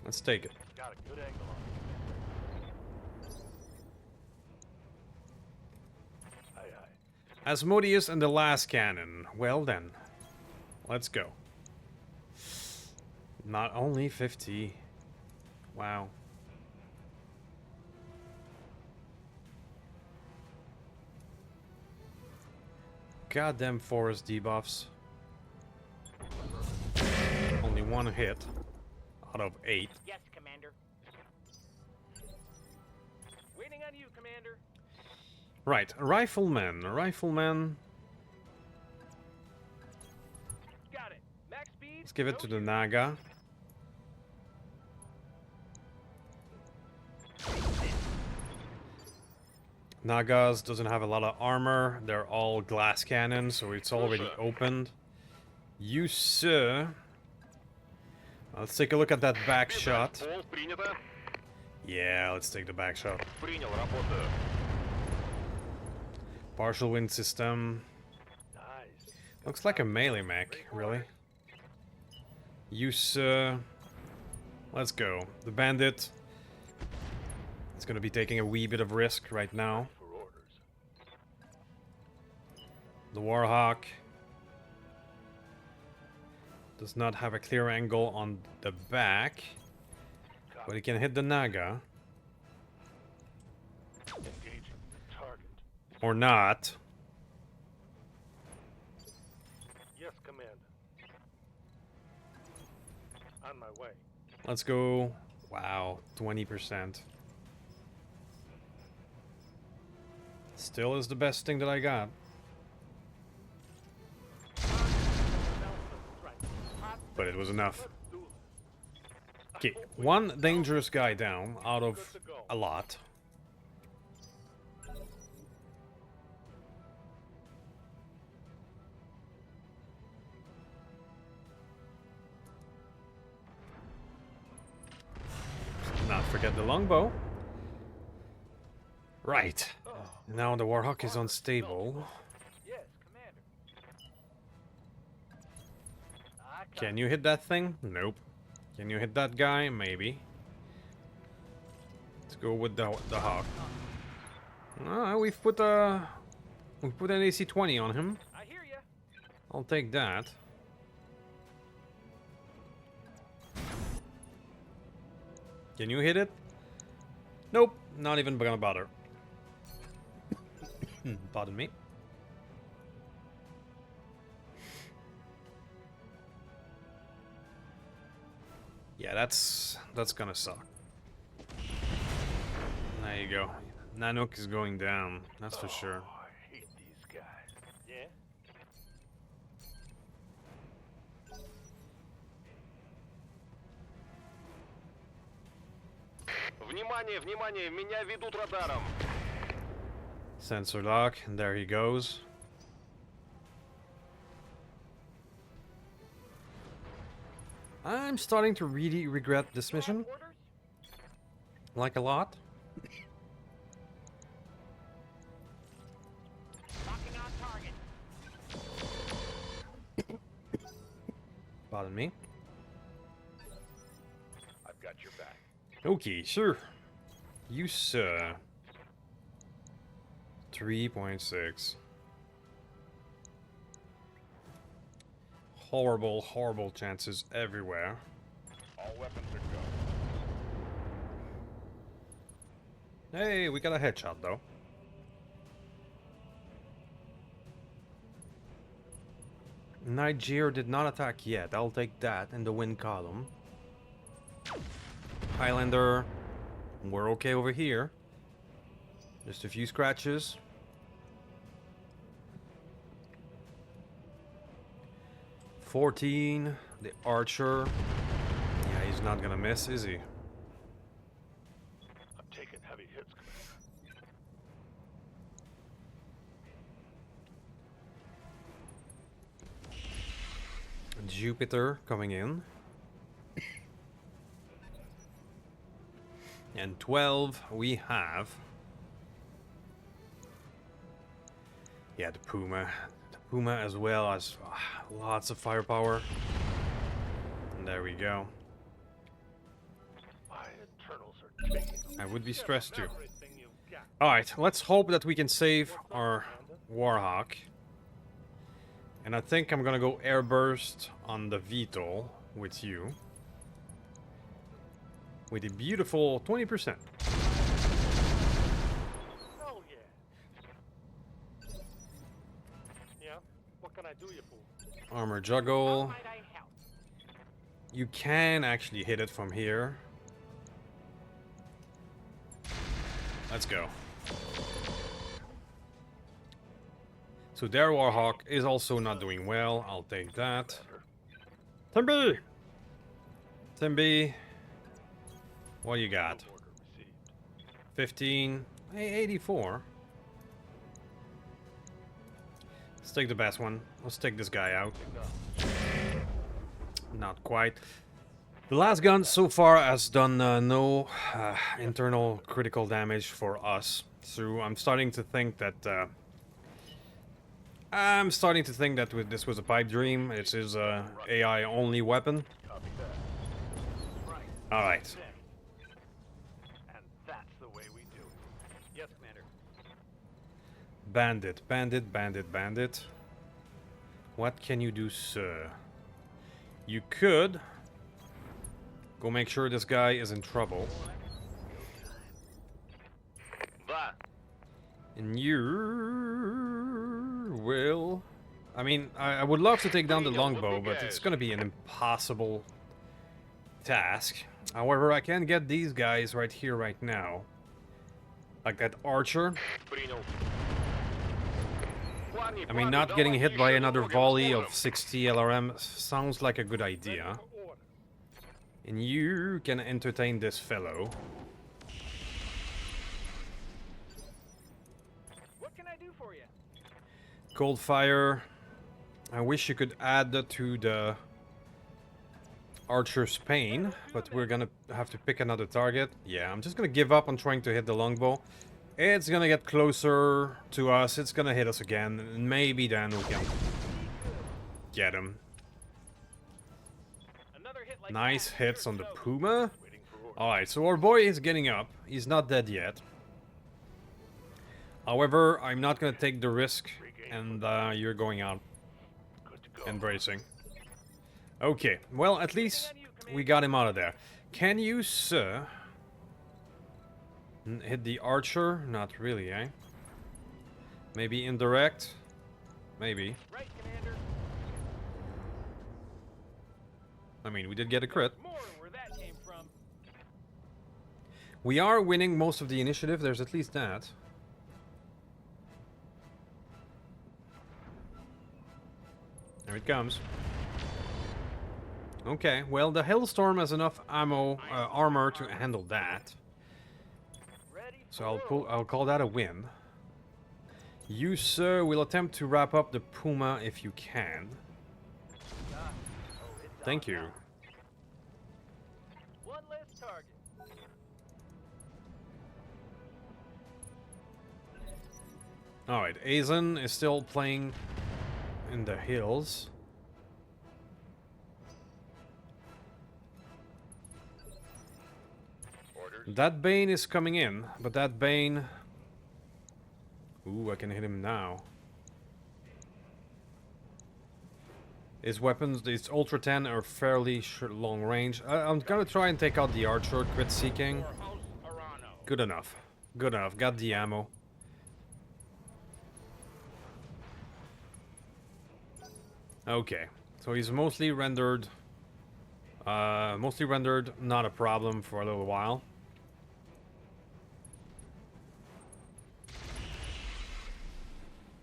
Let's take it. Got a good angle on it. Aye, aye. Asmodeus and the last cannon. Well then. Let's go. Not only 50. Wow. Goddamn forest debuffs. Only one hit out of 8. Yes, Commander. Waiting on you, Commander. Right, a rifleman. A rifleman. Got it. Max speed. Let's give it no to the use. Naga. Nagas doesn't have a lot of armor. They're all glass cannons, so it's already opened. You, sir. Let's take a look at that back shot. Пол принято. Yeah, let's take the back shot. Принял, работаю. Partial wind system. Nice. Looks like a melee mech, really. You, sir. Let's go. The bandit. It's gonna be taking a wee bit of risk right now. For orders. The Warhawk does not have a clear angle on the back, but he can hit the Naga. Engaging target. Or not. Yes, Commander. On my way. Let's go. Wow, 20%. Still is the best thing that I got. But it was enough. Do it. Okay, one dangerous guy down out of a lot. Not forget the longbow. Right. Now the Warhawk is unstable. Yes, Commander. Can you hit that thing? Nope. Can you hit that guy? Maybe. Let's go with the hawk. We've put an AC-20 on him. I hear ya. I'll take that. Can you hit it? Nope. Not even gonna bother. Pardon me. Yeah, that's gonna suck. There you go. Nanook is going down, that's for sure. I hate these guys. Yeah? Внимание, внимание, меня ведут радаром. Sensor lock, and there he goes. I'm starting to really regret this mission. Orders? Like a lot. Locking on target. Pardon me. I've got your back. Okay, sure. You sir. 3.6. Horrible, horrible chances everywhere. All weapons are go. Hey, we got a headshot though. Niger did not attack yet. I'll take that in the win column. Highlander, we're okay over here. Just a few scratches. $14, the archer. Yeah, he's not gonna miss, is he? I'm taking heavy hits, Commander. Jupiter coming in. And 12 we have. Yeah, the Puma. The Puma as well as lots of firepower. And there we go. My internals are taking I would be stressed too. everything you've got. Alright, let's hope that we can save our Warhawk. And I think I'm gonna go airburst on the VTOL with you. With a beautiful 20%. Oh, yeah. Yeah? What can I do you for? Armor How juggle. might I help? You can actually hit it from here. Let's go. So their Warhawk is also not doing well. I'll take that. Timby! Timby. What you got? Order received. 15. Hey, 84. Let's take the best one. Let's take this guy out. Not quite. The last gun so far has done no internal critical damage for us. So I'm starting to think that this was a pipe dream. It is a AI only weapon. Copy that. Right. All right. Then. And that's the way we do it. Yes, Commander. Bandit, bandit, bandit, bandit. What can you do, sir? You could go make sure this guy is in trouble. Да. And you will... I mean, I would love to take down the longbow, but it's gonna be an impossible task. However, I can get these guys right here, right now. Like that archer. Принял. I mean, not getting hit by another volley of 60 LRM sounds like a good idea. For orders. And you can entertain this fellow. What can I do for you? Cold fire. I wish you could add that to the Archer's Pain, but we're gonna have to pick another target. Yeah, I'm just gonna give up on trying to hit the longbow. It's gonna get closer to us, it's gonna hit us again, and maybe then we can get him. Another hit like Nice that, hits you're on the toast. Puma. Waiting for orders. Alright, so our boy is getting up. He's not dead yet. However, I'm not gonna take the risk, and you're going out Good to go. and bracing. Okay, well, at least we got him out of there. Can you, sir, hit the archer? Not really, eh? Maybe indirect? Maybe. Right, Commander. I mean, we did get a crit. More where that came from. We are winning most of the initiative, there's at least that. There it comes. Okay, well, the Hailstorm has enough armor to handle that. Ready? So I'll call that a win. You, sir, will attempt to wrap up the Puma if you can. Thank you. One less target. Alright, Azen is still playing in the hills. Orders. That Bane is coming in, but that Bane... Ooh, I can hit him now. His weapons, his Ultra 10 are fairly long range. I'm gonna try and take out the Archer, crit seeking. Good enough. Good enough, got the ammo. Okay, so he's mostly rendered... not a problem for a little while.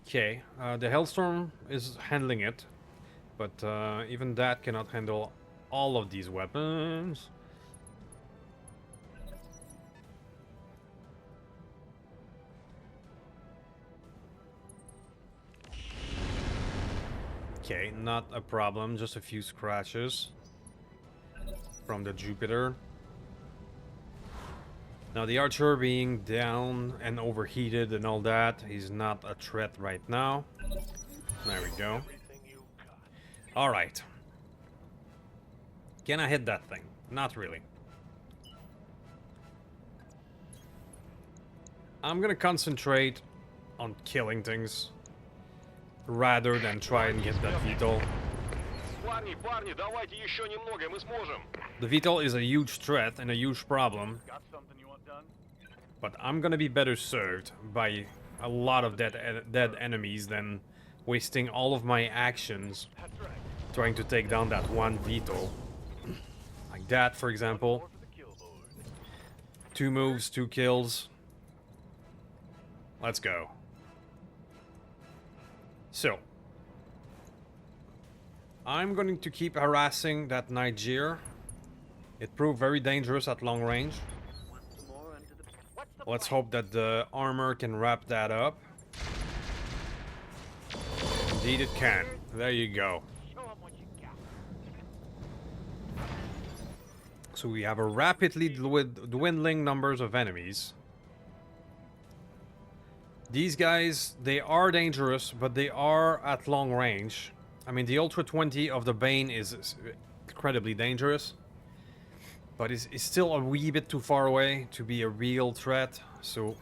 Okay, the Hailstorm is handling it, but even that cannot handle all of these weapons. Okay, not a problem, just a few scratches from the Jupiter. Now the Archer being down and overheated and all that, he's not a threat right now. There we go. Everything you got. Alright. Can I hit that thing? Not really. I'm gonna concentrate on killing things rather than try and get that VTOL. Парни, парни, давайте еще немного, мы сможем. The VTOL is a huge threat and a huge problem, Got something you want done? but I'm gonna be better served by a lot of dead enemies than wasting all of my actions That's right. trying to take down that one VTOL. Like that, for example. More for the kill board. 2 moves, 2 kills. Let's go. So, I'm going to keep harassing that Niger. It proved very dangerous at long range. Some more under the... What's the Let's plan? hope that the armor can wrap that up. Indeed it can. There you go. Show 'em what you got. So we have a rapidly dwindling numbers of enemies. These guys, they are dangerous, but they are at long range. I mean, the Ultra 20 of the Bane is incredibly dangerous. But it's still a wee bit too far away to be a real threat. So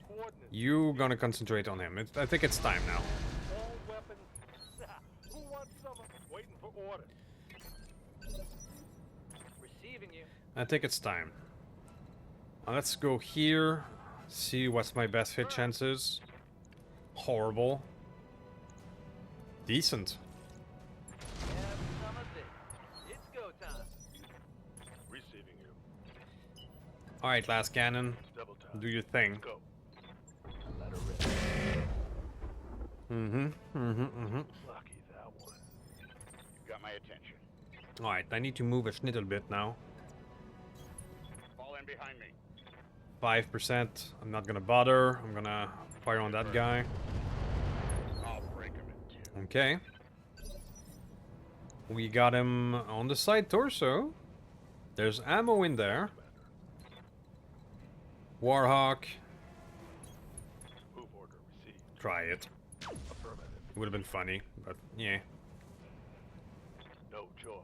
Coordinates. you're gonna concentrate on him. I think it's time now. All weapons. Who wants some? Waiting for orders. Receiving you. I think it's time. Let's go here. See what's my best hit chances. Horrible. Decent. Have some of this. It's go time. Receiving you. Alright, last cannon. Double time. Do your thing. Go. Let her rip. Lucky that one. You've got my attention. Alright, I need to move a schnittle bit now. Fall in behind me. 5%. I'm not gonna bother. I'm gonna fire on that guy. I'll break him in two. Okay. We got him on the side torso. There's ammo in there. Warhawk. Move order received. Try it. Affirmative. It would have been funny, but yeah. No joy.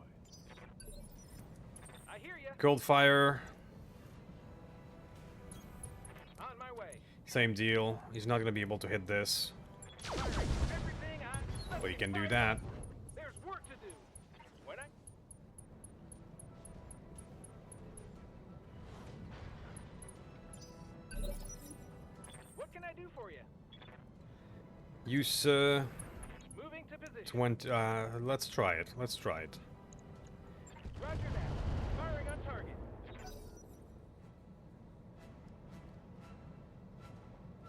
I hear ya. Cold fire. On my way. Same deal. He's not gonna be able to hit this. Everything I. But he can do that. There's work to do. When I. What can I do for you? Use Moving to position. 20. Let's try it. Let's try it. Roger that. Firing on target.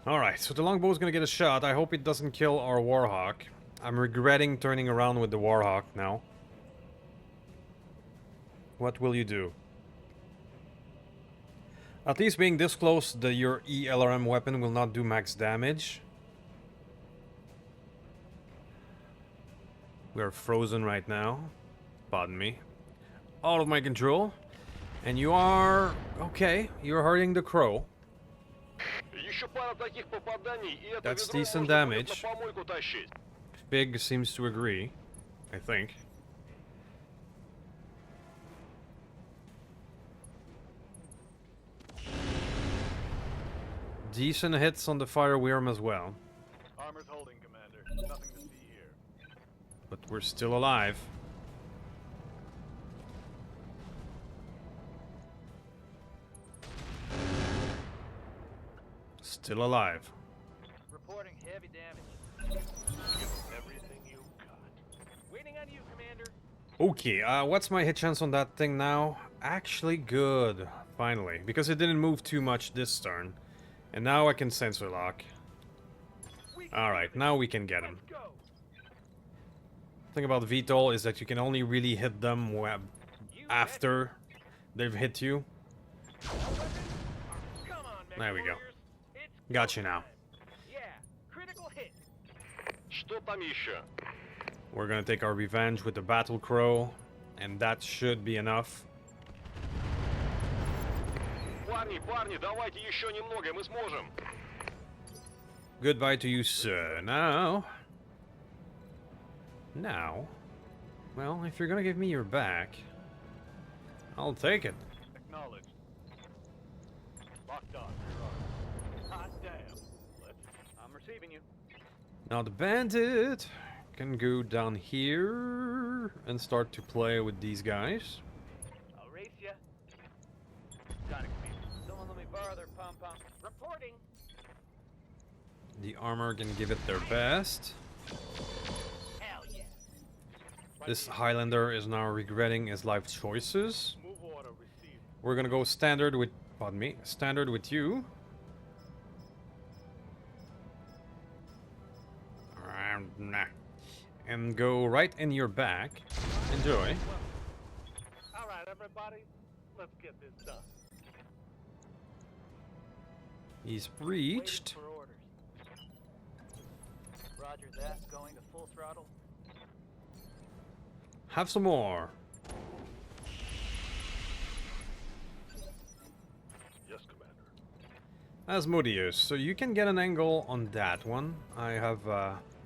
Alright, so the longbow's gonna get a shot. I hope it doesn't kill our Warhawk. I'm regretting turning around with the Warhawk now. What will you do? At least being this close, your ELRM weapon will not do max damage. We are frozen right now. Pardon me. Out of my control. And you are... okay, you're hurting the crow. Еще пара таких попаданий, и это That's ведро decent можно будет damage. на помойку тащить. Big seems to agree, I think. Decent hits on the fire worm as well. Armor's holding, Commander. Nothing to see here. But we're still alive. Still alive. Reporting heavy damage. Give everything you got. Waiting on you, Commander. Okay, what's my hit chance on that thing now? Actually good, finally. Because it didn't move too much this turn. And now I can sensor lock. Alright, now we can get him. Let's go. Thing about VTOL is that you can only really hit them after they've hit you. Come on, There we go. warriors. It's Got you go now. time. Yeah, critical hit. Что там еще? We're gonna take our revenge with the Battle Crow, and that should be enough. Парни, давайте еще немного, мы сможем. Goodbye to you, sir. Now, well, if you're gonna give me your back, I'll take it. Acknowledged. Locked on. Hot damn. I'm receiving you. Now the bandit can go down here and start to play with these guys. I'll race ya. Got it, Commander. Someone let me borrow their pom-pom. Reporting. The armor can give it their best. Hell yeah. This Highlander is now regretting his life choices. Move order received. We're gonna go standard with, pardon me, standard with you. Nah. And go right in your back. Enjoy. All right, everybody. Let's get this done. He's Waiting breached. for orders. Roger that. Going to full throttle. Have some more. Yes, Commander. Asmodeus, so you can get an angle on that one. I have,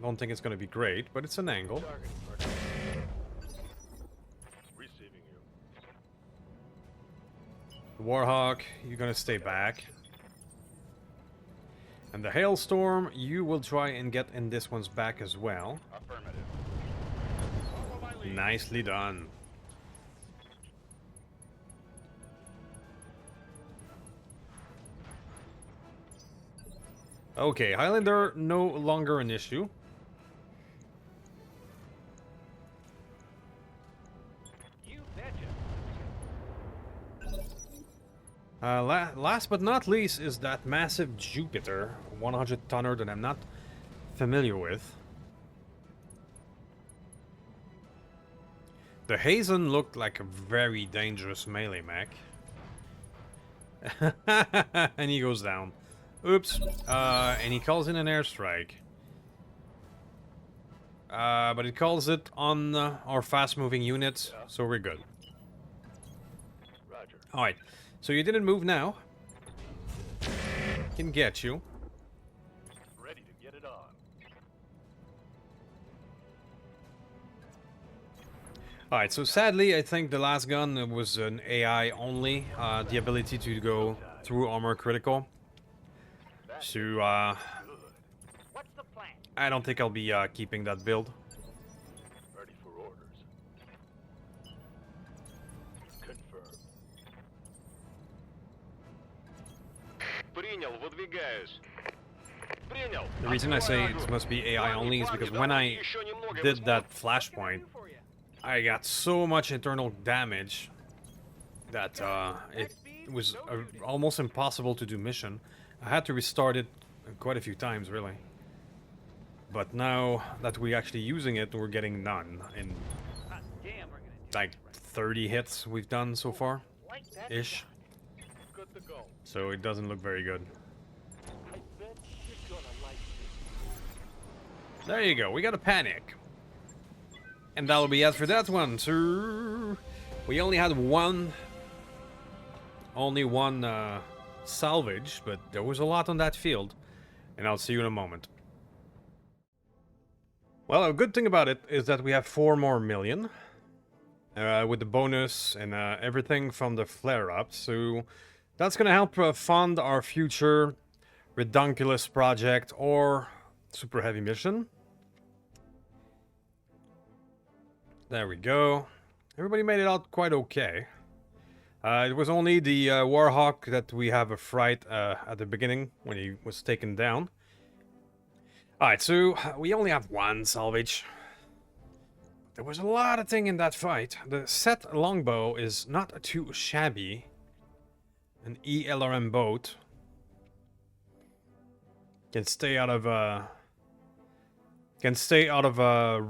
don't think it's gonna be great, but it's an angle. Target marked. Receiving you. Warhawk, you're gonna stay back. And the Hailstorm, you will try and get in this one's back as well. Affirmative. Nicely done. Okay, Highlander no longer an issue. You betcha. Last but not least is that massive Jupiter 100 tonner that I'm not familiar with. The Hazen looked like a very dangerous melee mech. And he goes down. Oops. And he calls in an airstrike. But it calls it on our fast-moving units, so we're good. Roger. Alright, so you didn't move now. Can get you. Ready to get it on. Alright, so sadly, I think the last gun was an AI only. The ability to go through armor critical. So, What's the plan? I don't think I'll be keeping that build. Ready for orders. Confirm. Принял, выдвигаюсь. Принял. The reason I say it must be AI only is because when I did that flashpoint, I got so much internal damage that it was almost impossible to do mission. I had to restart it quite a few times, really. But now that we're actually using it, we're getting none in Damn, we're gonna like 30 hits we've done so far, like that. ish. Good to go. So it doesn't look very good. I bet you're gonna like this. There you go, we got a panic. And that'll be it for that one, sir. We only had one salvage, but there was a lot on that field. And I'll see you in a moment. Well, a good thing about it is that we have 4 more million. With the bonus and everything from the flare-up. So that's gonna help fund our future Redunculus project or super heavy mission. There we go. Everybody made it out quite okay. It was only the Warhawk that we have a fright at the beginning when he was taken down. Alright, so we only have 1 salvage. There was a lot of thing in that fight. The set longbow is not too shabby. An ELRM boat. Can stay out of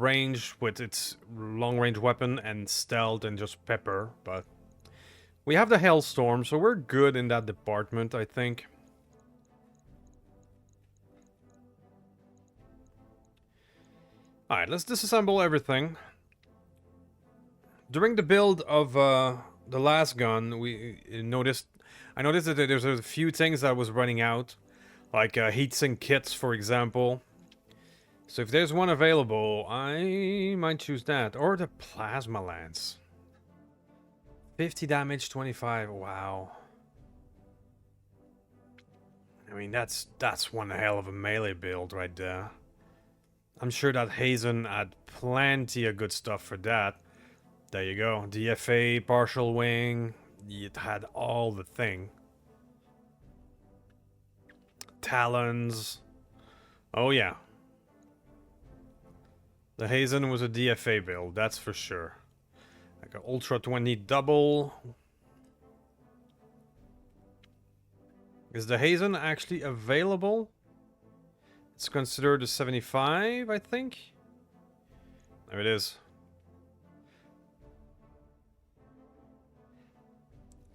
range with its long-range weapon and stealth and just pepper, but we have the Hailstorm, so we're good in that department, I think. Alright, let's disassemble everything. During the build of the last gun, I noticed that there's a few things that was running out, like heatsink kits, for example. So if there's one available, I might choose that. Or the Plasma Lance. 50 damage, 25, wow. I mean, that's one hell of a melee build right there. I'm sure that Hazen had plenty of good stuff for that. There you go. DFA, partial wing. It had all the thing. Talons. Oh yeah. The Hazen was a DFA build, that's for sure. Like an Ultra 20 double. Is the Hazen actually available? It's considered a 75, I think. There it is.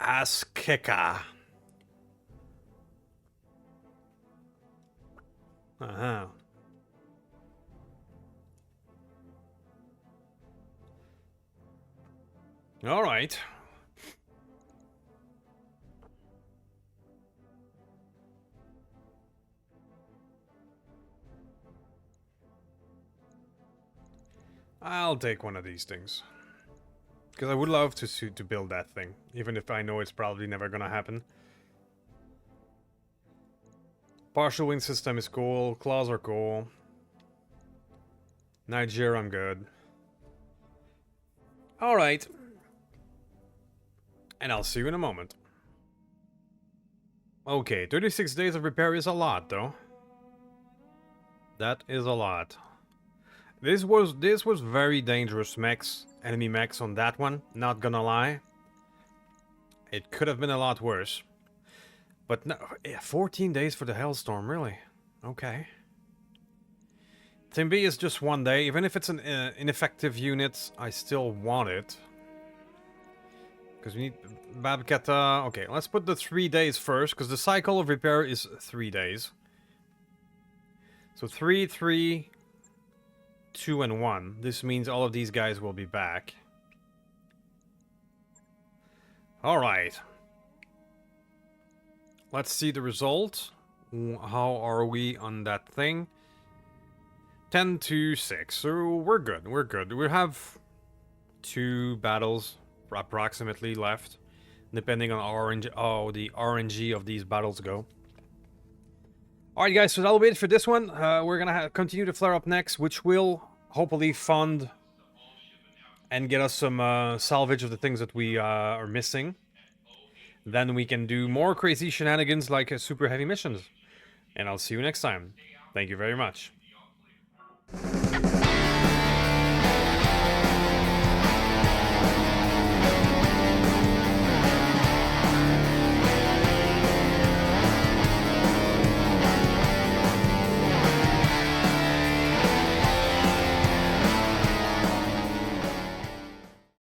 Askeka. Uh-huh. All right. I'll take one of these things. Because I would love to build that thing, even if I know it's probably never gonna happen. Partial wing system is cool, claws are cool. Niger, I'm good. Alright. And I'll see you in a moment. Okay, 36 days of repair is a lot, though. That is a lot. This was very dangerous mechs, enemy mechs on that one, not gonna lie. It could have been a lot worse. But no, 14 days for the Hailstorm, really? Okay. Team B is just 1 day. Even if it's an ineffective unit, I still want it. Because we need Babketa. Okay, let's put the 3 days first, because the cycle of repair is 3 days. So 3, 3, 2, and 1. This means all of these guys will be back. Alright. Let's see the result. How are we on that thing? 10 to 6. So we're good. We're good. We have 2 battles approximately left, depending on how the RNG of these battles go. Alright guys, so that'll be it for this one. We're gonna continue to flare up next, which will hopefully fund and get us some salvage of the things that we are missing. Then we can do more crazy shenanigans like super heavy missions. And I'll see you next time. Thank you very much.